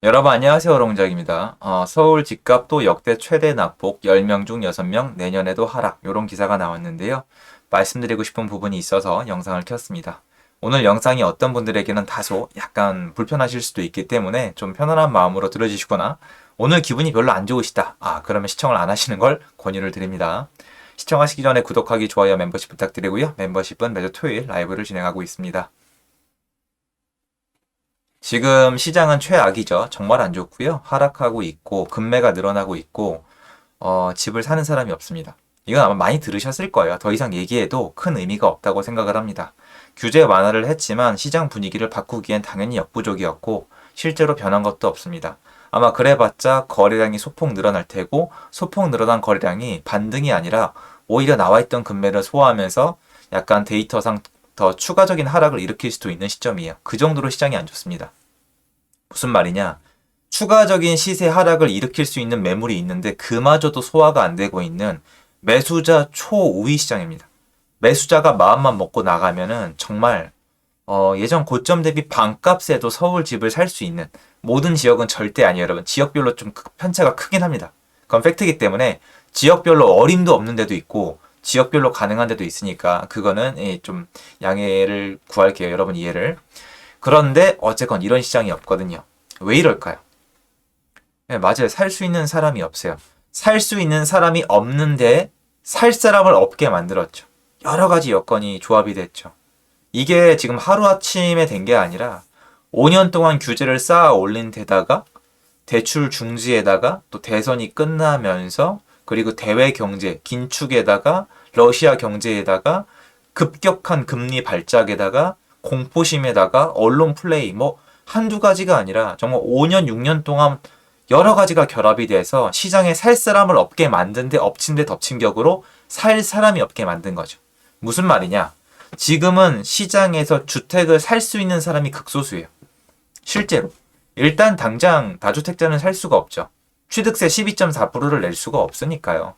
여러분 안녕하세요. 롱작입니다. 서울 집값도 역대 최대 낙폭 10명 중 6명 내년에도 하락 이런 기사가 나왔는데요. 말씀드리고 싶은 부분이 있어서 영상을 켰습니다. 오늘 영상이 어떤 분들에게는 다소 약간 불편하실 수도 있기 때문에 좀 편안한 마음으로 들어주시거나 오늘 기분이 별로 안 좋으시다. 그러면 시청을 안 하시는 걸 권유를 드립니다. 시청하시기 전에 구독하기, 좋아요, 멤버십 부탁드리고요. 멤버십은 매주 토요일 라이브를 진행하고 있습니다. 지금 시장은 최악이죠. 정말 안 좋고요. 하락하고 있고 금매가 늘어나고 있고 집을 사는 사람이 없습니다. 이건 아마 많이 들으셨을 거예요. 더 이상 얘기해도 큰 의미가 없다고 생각을 합니다. 규제 완화를 했지만 시장 분위기를 바꾸기엔 당연히 역부족이었고 실제로 변한 것도 없습니다. 아마 그래봤자 거래량이 소폭 늘어날 테고 소폭 늘어난 거래량이 반등이 아니라 오히려 나와있던 금매를 소화하면서 약간 데이터상 더 추가적인 하락을 일으킬 수도 있는 시점이에요. 그 정도로 시장이 안 좋습니다. 무슨 말이냐? 추가적인 시세 하락을 일으킬 수 있는 매물이 있는데 그마저도 소화가 안 되고 있는 매수자 초우위 시장입니다. 매수자가 마음만 먹고 나가면은 정말 예전 고점 대비 반값에도 서울 집을 살 수 있는 모든 지역은 절대 아니에요, 여러분. 지역별로 좀 편차가 크긴 합니다. 그건 팩트이기 때문에 지역별로 어림도 없는 데도 있고 지역별로 가능한 데도 있으니까 그거는 좀 양해를 구할게요, 여러분 이해를. 그런데 어쨌건 이런 시장이 없거든요. 왜 이럴까요? 네, 맞아요. 살 수 있는 사람이 없어요. 살 수 있는 사람이 없는데 살 사람을 없게 만들었죠. 여러 가지 여건이 조합이 됐죠. 이게 지금 하루아침에 된 게 아니라 5년 동안 규제를 쌓아 올린 데다가 대출 중지에다가 또 대선이 끝나면서 그리고 대외 경제 긴축에다가 러시아 경제에다가 급격한 금리 발작에다가 공포심에다가 언론 플레이 뭐 한두 가지가 아니라 정말 5년 6년 동안 여러 가지가 결합이 돼서 시장에 살 사람을 없게 만든 데 엎친 데 덮친 격으로 살 사람이 없게 만든 거죠. 무슨 말이냐? 지금은 시장에서 주택을 살 수 있는 사람이 극소수예요. 실제로. 일단 당장 다주택자는 살 수가 없죠. 취득세 12.4%를 낼 수가 없으니까요.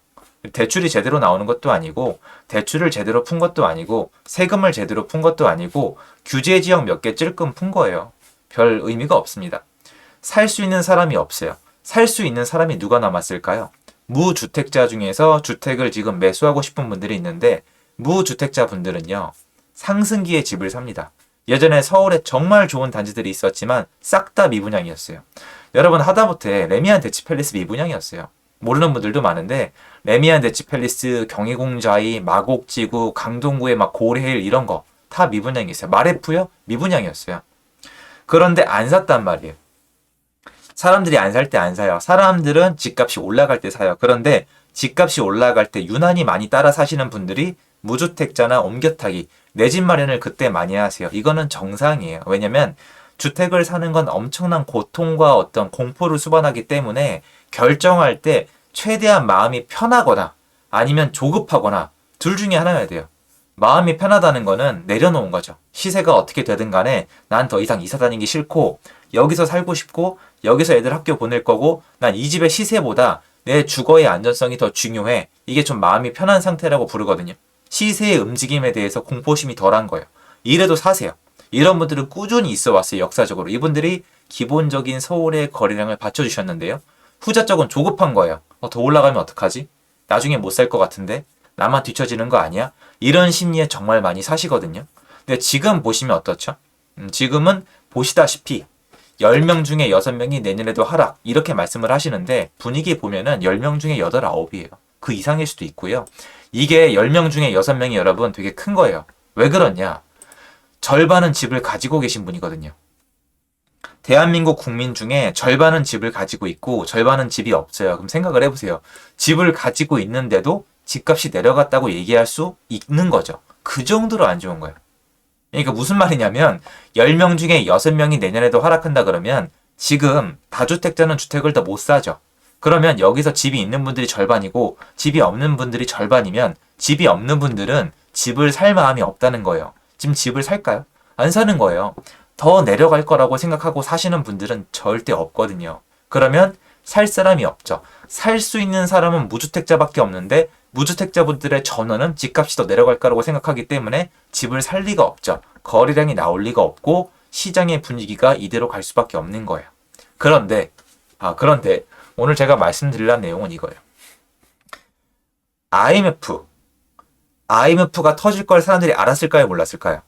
대출이 제대로 나오는 것도 아니고 대출을 제대로 푼 것도 아니고 세금을 제대로 푼 것도 아니고 규제 지역 몇 개 찔끔 푼 거예요. 별 의미가 없습니다. 살 수 있는 사람이 없어요. 살 수 있는 사람이 누가 남았을까요? 무주택자 중에서 주택을 지금 매수하고 싶은 분들이 있는데 무주택자 분들은요. 상승기에 집을 삽니다. 예전에 서울에 정말 좋은 단지들이 있었지만 싹 다 미분양이었어요. 여러분 하다못해 레미안 대치팰리스 미분양이었어요. 모르는 분들도 많은데 레미안 대치팰리스, 경희공자이, 마곡지구, 강동구의 막 고래힐 이런 거 다 미분양이었어요. 마레프요? 미분양이었어요. 그런데 안 샀단 말이에요. 사람들이 안 살 때 안 사요. 사람들은 집값이 올라갈 때 사요. 그런데 집값이 올라갈 때 유난히 많이 따라 사시는 분들이 무주택자나 옮겨타기, 내 집 마련을 그때 많이 하세요. 이거는 정상이에요. 왜냐면 주택을 사는 건 엄청난 고통과 어떤 공포를 수반하기 때문에 결정할 때 최대한 마음이 편하거나 아니면 조급하거나 둘 중에 하나여야 돼요. 마음이 편하다는 거는 내려놓은 거죠. 시세가 어떻게 되든 간에 난 더 이상 이사 다니기 싫고 여기서 살고 싶고 여기서 애들 학교 보낼 거고 난 이 집의 시세보다 내 주거의 안전성이 더 중요해. 이게 좀 마음이 편한 상태라고 부르거든요. 시세의 움직임에 대해서 공포심이 덜한 거예요. 이래도 사세요. 이런 분들은 꾸준히 있어 왔어요. 역사적으로. 이분들이 기본적인 서울의 거래량을 받쳐주셨는데요. 후자 쪽은 조급한 거예요. 더 올라가면 어떡하지? 나중에 못 살 것 같은데? 나만 뒤처지는 거 아니야? 이런 심리에 정말 많이 사시거든요. 근데 지금 보시면 어떻죠? 지금은 보시다시피 10명 중에 6명이 내년에도 하락 이렇게 말씀을 하시는데 분위기 보면은 10명 중에 8, 9이에요. 그 이상일 수도 있고요. 이게 10명 중에 6명이 여러분 되게 큰 거예요. 왜 그러냐? 절반은 집을 가지고 계신 분이거든요. 대한민국 국민 중에 절반은 집을 가지고 있고 절반은 집이 없어요. 그럼 생각을 해보세요. 집을 가지고 있는데도 집값이 내려갔다고 얘기할 수 있는 거죠. 그 정도로 안 좋은 거예요. 그러니까 무슨 말이냐면 10명 중에 6명이 내년에도 하락한다 그러면 지금 다주택자는 주택을 더 못 사죠. 그러면 여기서 집이 있는 분들이 절반이고 집이 없는 분들이 절반이면 집이 없는 분들은 집을 살 마음이 없다는 거예요. 지금 집을 살까요? 안 사는 거예요. 더 내려갈 거라고 생각하고 사시는 분들은 절대 없거든요. 그러면 살 사람이 없죠. 살 수 있는 사람은 무주택자밖에 없는데 무주택자분들의 전원은 집값이 더 내려갈 거라고 생각하기 때문에 집을 살 리가 없죠. 거래량이 나올 리가 없고 시장의 분위기가 이대로 갈 수밖에 없는 거예요. 그런데 오늘 제가 말씀드릴 내용은 이거예요. IMF가 터질 걸 사람들이 알았을까요? 몰랐을까요?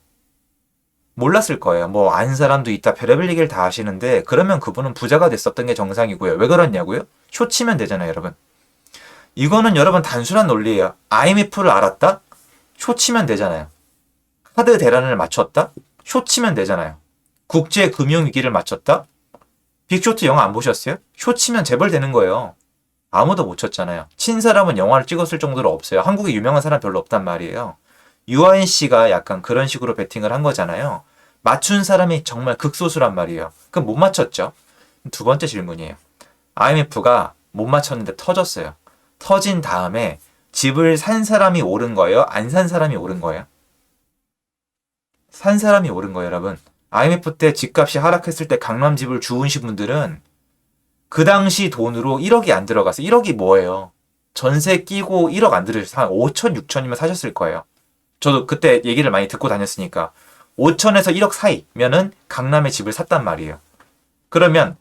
몰랐을 거예요. 뭐 아는 사람도 있다 별의별 얘기를 다 하시는데 그러면 그분은 부자가 됐었던 게 정상이고요. 왜 그러냐고요? 쇼 치면 되잖아요, 여러분. 이거는 여러분 단순한 논리예요. IMF를 알았다? 쇼 치면 되잖아요. 카드 대란을 맞췄다? 쇼 치면 되잖아요. 국제 금융위기를 맞췄다? 빅쇼트 영화 안 보셨어요? 쇼 치면 재벌 되는 거예요. 아무도 못 쳤잖아요. 친 사람은 영화를 찍었을 정도로 없어요. 한국에 유명한 사람 별로 없단 말이에요. 유아인 씨가 약간 그런 식으로 베팅을 한 거잖아요. 맞춘 사람이 정말 극소수란 말이에요. 그럼 못 맞췄죠? 두 번째 질문이에요. IMF가 못 맞췄는데 터졌어요. 터진 다음에 집을 산 사람이 옳은 거예요? 안 산 사람이 옳은 거예요? 산 사람이 옳은 거예요, 여러분. IMF 때 집값이 하락했을 때 강남 집을 주우신 분들은 그 당시 돈으로 1억이 안 들어가서 1억이 뭐예요? 전세 끼고 1억 안 들으셔서 한 5천, 6천이면 사셨을 거예요. 저도 그때 얘기를 많이 듣고 다녔으니까 5천에서 1억 사이면은 강남에 집을 샀단 말이에요. 그러면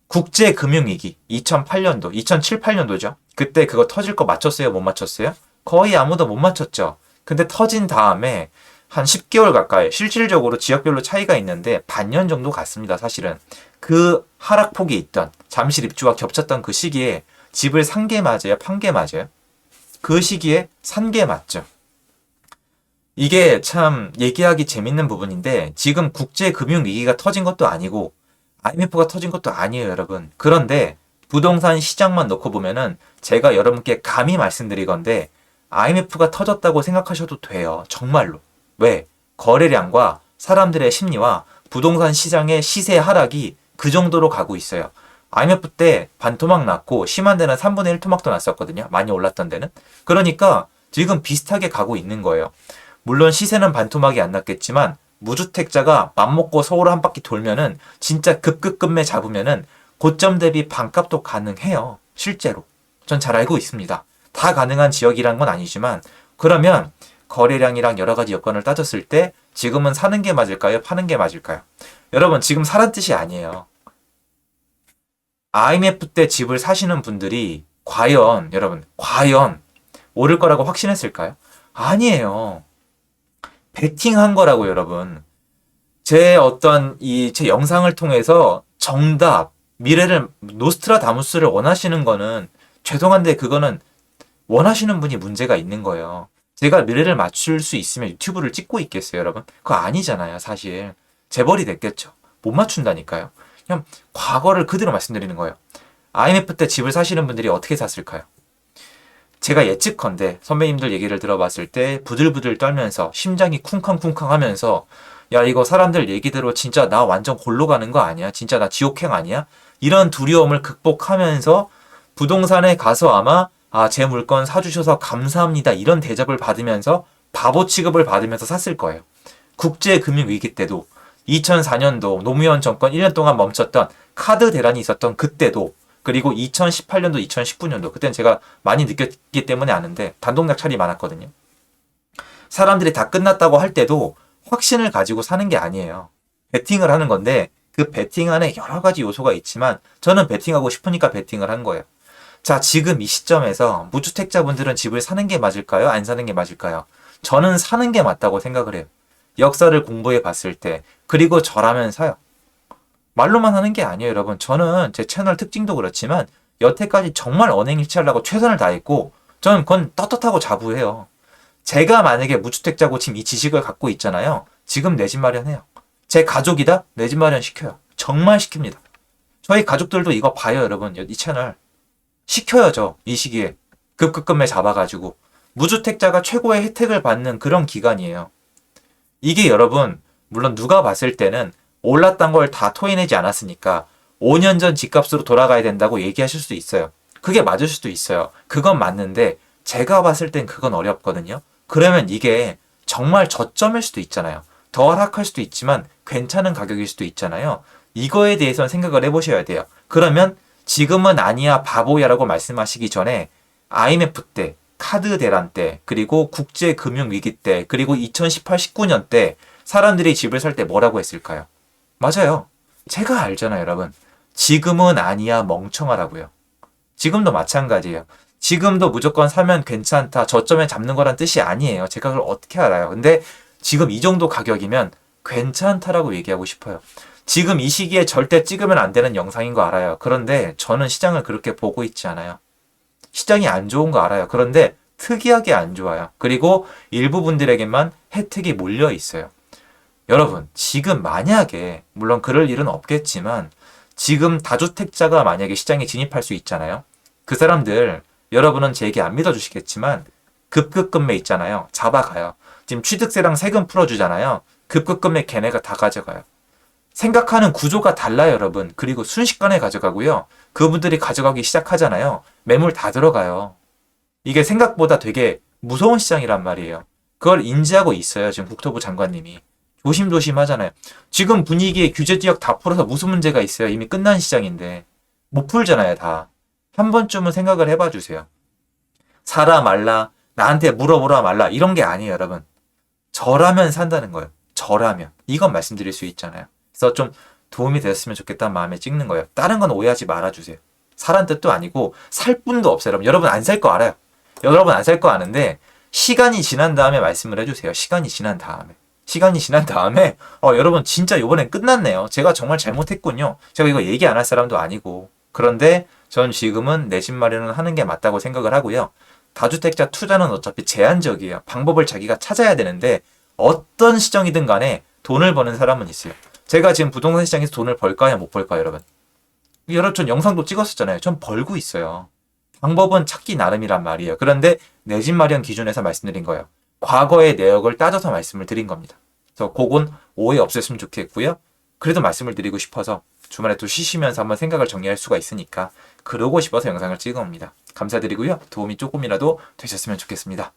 국제금융위기 2008년도, 2007, 8년도죠. 그때 그거 터질 거 맞췄어요? 못 맞췄어요? 거의 아무도 못 맞췄죠. 근데 터진 다음에 한 10개월 가까이 실질적으로 지역별로 차이가 있는데 반년 정도 갔습니다. 사실은 그 하락폭이 있던 잠실 입주와 겹쳤던 그 시기에 집을 산 게 맞아요? 판 게 맞아요? 그 시기에 산 게 맞죠. 이게 참 얘기하기 재밌는 부분인데 지금 국제금융위기가 터진 것도 아니고 IMF가 터진 것도 아니에요, 여러분. 그런데 부동산 시장만 놓고 보면은 제가 여러분께 감히 말씀드리건데 IMF가 터졌다고 생각하셔도 돼요. 정말로. 왜? 거래량과 사람들의 심리와 부동산 시장의 시세 하락이 그 정도로 가고 있어요. IMF 때 반토막 났고 심한 데는 3분의 1 토막도 났었거든요. 많이 올랐던 데는. 그러니까 지금 비슷하게 가고 있는 거예요. 물론 시세는 반토막이 안 났겠지만 무주택자가 맘먹고 서울 한 바퀴 돌면은 진짜 급급급매 잡으면은 고점 대비 반값도 가능해요. 실제로. 전 잘 알고 있습니다. 다 가능한 지역이란 건 아니지만 그러면 거래량이랑 여러 가지 여건을 따졌을 때 지금은 사는 게 맞을까요? 파는 게 맞을까요? 여러분 지금 사란 뜻이 아니에요. IMF 때 집을 사시는 분들이 과연 오를 거라고 확신했을까요? 아니에요. 베팅한 거라고 여러분. 제 영상을 통해서 정답, 미래를 노스트라다무스를 원하시는 거는 죄송한데 그거는 원하시는 분이 문제가 있는 거예요. 제가 미래를 맞출 수 있으면 유튜브를 찍고 있겠어요, 여러분? 그거 아니잖아요, 사실. 재벌이 됐겠죠. 못 맞춘다니까요. 그냥 과거를 그대로 말씀드리는 거예요. IMF 때 집을 사시는 분들이 어떻게 샀을까요? 제가 예측컨대 선배님들 얘기를 들어봤을 때 부들부들 떨면서 심장이 쿵쾅쿵쾅 하면서 야 이거 사람들 얘기대로 진짜 나 완전 골로 가는 거 아니야? 진짜 나 지옥행 아니야? 이런 두려움을 극복하면서 부동산에 가서 아마 제 물건 사주셔서 감사합니다. 이런 대접을 받으면서 바보 취급을 받으면서 샀을 거예요. 국제금융위기 때도 2004년도 노무현 정권 1년 동안 멈췄던 카드 대란이 있었던 그때도 그리고 2018년도, 2019년도 그때는 제가 많이 느꼈기 때문에 아는데 단독낙찰이 많았거든요. 사람들이 다 끝났다고 할 때도 확신을 가지고 사는 게 아니에요. 베팅을 하는 건데 그 베팅 안에 여러 가지 요소가 있지만 저는 베팅하고 싶으니까 베팅을 한 거예요. 자, 지금 이 시점에서 무주택자분들은 집을 사는 게 맞을까요? 안 사는 게 맞을까요? 저는 사는 게 맞다고 생각을 해요. 역사를 공부해 봤을 때 그리고 저라면서요. 말로만 하는 게 아니에요, 여러분. 저는 제 채널 특징도 그렇지만 여태까지 정말 언행일치하려고 최선을 다했고 저는 그건 떳떳하고 자부해요. 제가 만약에 무주택자고 지금 이 지식을 갖고 있잖아요. 지금 내 집 마련해요. 제 가족이다? 내 집 마련 시켜요. 정말 시킵니다. 저희 가족들도 이거 봐요, 여러분. 이 채널. 시켜야죠. 이 시기에. 급급급매 잡아가지고. 무주택자가 최고의 혜택을 받는 그런 기간이에요. 이게 여러분, 물론 누가 봤을 때는 올랐던 걸 다 토해내지 않았으니까 5년 전 집값으로 돌아가야 된다고 얘기하실 수도 있어요. 그게 맞을 수도 있어요. 그건 맞는데 제가 봤을 땐 그건 어렵거든요. 그러면 이게 정말 저점일 수도 있잖아요. 더 하락할 수도 있지만 괜찮은 가격일 수도 있잖아요. 이거에 대해서는 생각을 해보셔야 돼요. 그러면 지금은 아니야 바보야라고 말씀하시기 전에 IMF 때, 카드 대란 때, 그리고 국제금융위기 때, 그리고 2018, 19년 때 사람들이 집을 살 때 뭐라고 했을까요? 맞아요. 제가 알잖아요, 여러분. 지금은 아니야 멍청하라고요. 지금도 마찬가지예요. 지금도 무조건 사면 괜찮다. 저점에 잡는 거란 뜻이 아니에요. 제가 그걸 어떻게 알아요? 근데 지금 이 정도 가격이면 괜찮다라고 얘기하고 싶어요. 지금 이 시기에 절대 찍으면 안 되는 영상인 거 알아요. 그런데 저는 시장을 그렇게 보고 있지 않아요. 시장이 안 좋은 거 알아요. 그런데 특이하게 안 좋아요. 그리고 일부 분들에게만 혜택이 몰려 있어요. 여러분, 지금 만약에, 물론 그럴 일은 없겠지만, 지금 다주택자가 만약에 시장에 진입할 수 있잖아요. 그 사람들, 여러분은 제 얘기 안 믿어주시겠지만, 급급금매 있잖아요. 잡아가요. 지금 취득세랑 세금 풀어주잖아요. 급급금매 걔네가 다 가져가요. 생각하는 구조가 달라요, 여러분. 그리고 순식간에 가져가고요. 그분들이 가져가기 시작하잖아요. 매물 다 들어가요. 이게 생각보다 되게 무서운 시장이란 말이에요. 그걸 인지하고 있어요, 지금 국토부 장관님이. 조심조심 하잖아요. 지금 분위기에 규제 지역 다 풀어서 무슨 문제가 있어요? 이미 끝난 시장인데. 못 풀잖아요, 다. 한 번쯤은 생각을 해봐 주세요. 사라 말라, 나한테 물어보라 말라, 이런 게 아니에요, 여러분. 저라면 산다는 거예요. 저라면. 이건 말씀드릴 수 있잖아요. 그래서 좀 도움이 되었으면 좋겠다는 마음에 찍는 거예요. 다른 건 오해하지 말아주세요. 사란 뜻도 아니고 살 뿐도 없어요. 여러분 안 살 거 알아요. 여러분 안 살 거 아는데 시간이 지난 다음에 말씀을 해주세요. 시간이 지난 다음에. 시간이 지난 다음에 여러분 진짜 이번엔 끝났네요. 제가 정말 잘못했군요. 제가 이거 얘기 안 할 사람도 아니고. 그런데 전 지금은 내 집 마련을 하는 게 맞다고 생각을 하고요. 다주택자 투자는 어차피 제한적이에요. 방법을 자기가 찾아야 되는데 어떤 시장이든 간에 돈을 버는 사람은 있어요. 제가 지금 부동산 시장에서 돈을 벌까요? 못 벌까요, 여러분? 여러분, 전 영상도 찍었었잖아요. 전 벌고 있어요. 방법은 찾기 나름이란 말이에요. 그런데 내 집 마련 기준에서 말씀드린 거예요. 과거의 내역을 따져서 말씀을 드린 겁니다. 그래서 그건 오해 없었으면 좋겠고요. 그래도 말씀을 드리고 싶어서 주말에 또 쉬시면서 한번 생각을 정리할 수가 있으니까 그러고 싶어서 영상을 찍어옵니다. 감사드리고요. 도움이 조금이라도 되셨으면 좋겠습니다.